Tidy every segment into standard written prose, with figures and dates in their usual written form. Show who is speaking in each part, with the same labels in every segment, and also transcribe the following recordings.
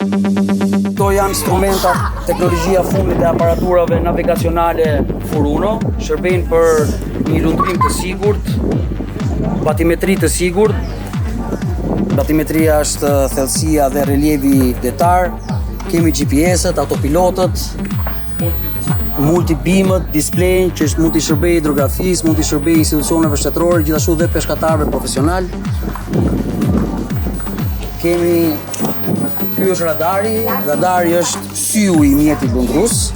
Speaker 1: Këto janë instrumentat, teknologjia fundit e aparaturave navigacionale Furuno, shërbejnë për një lundrim të sigurt, batimetri të sigurt. Batimetria është thellësia dhe relievi detar. Kemi GPS-ët, autopilotët, multibimët, display që mund t'i shërbejë hidrografisë, mund t'i shërbejë institucioneve shtetërore, gjithashtu dhe peshkatarëve profesional. Ky është radari. Radari është syu i mjetit lundrues.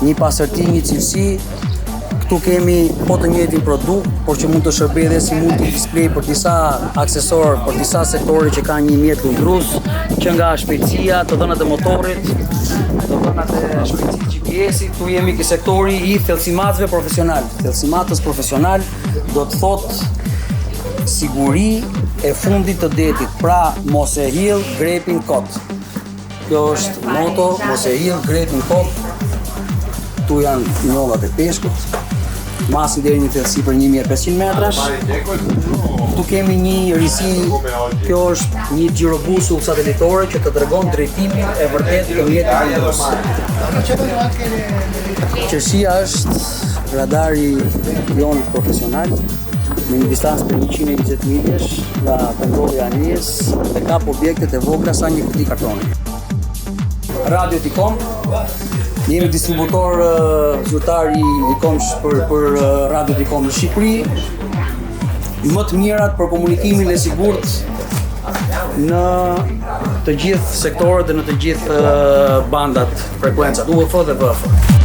Speaker 1: Një pasërti, një cilësi. Këtu kemi po të njëjtin produkt, por që mund të shërbejë dhe si multi-display për disa aksesorë, për disa sektore që kanë një mjet lundrues, që nga shpejtësia, të dhënat e motorit, të dhënat e shpejtësisë GPS-it. Këtu jemi ke sektori i thellësimatëve profesional. Thellësimatës profesional do të thotë siguri e fundit të detit, pra mos e hill grepin kot. Kjo është moto, mos e hill grepin kot. Këtu janë njollat e peshkut, masin deri një thellësi për 1500 metrash. Këtu kemi një risi, kjo është një gjirobusull satelitore që të tregon drejtimin e vërtet të mjetit lundrues. Qersia është radari jon profesional me një distancë për 120 miljesh nga pendolli i Anijes dhe kap objektet e vogla sa një kuti kartoni. Radio Ticom, jemi distributor zyrtar i Ticomsh për Radio Ticom në Shqipëri. Më të mirat për komunikimin e sigurt në të gjithë sektorët dhe në të gjithë bandat, frekuencat, UHF dhe VHF.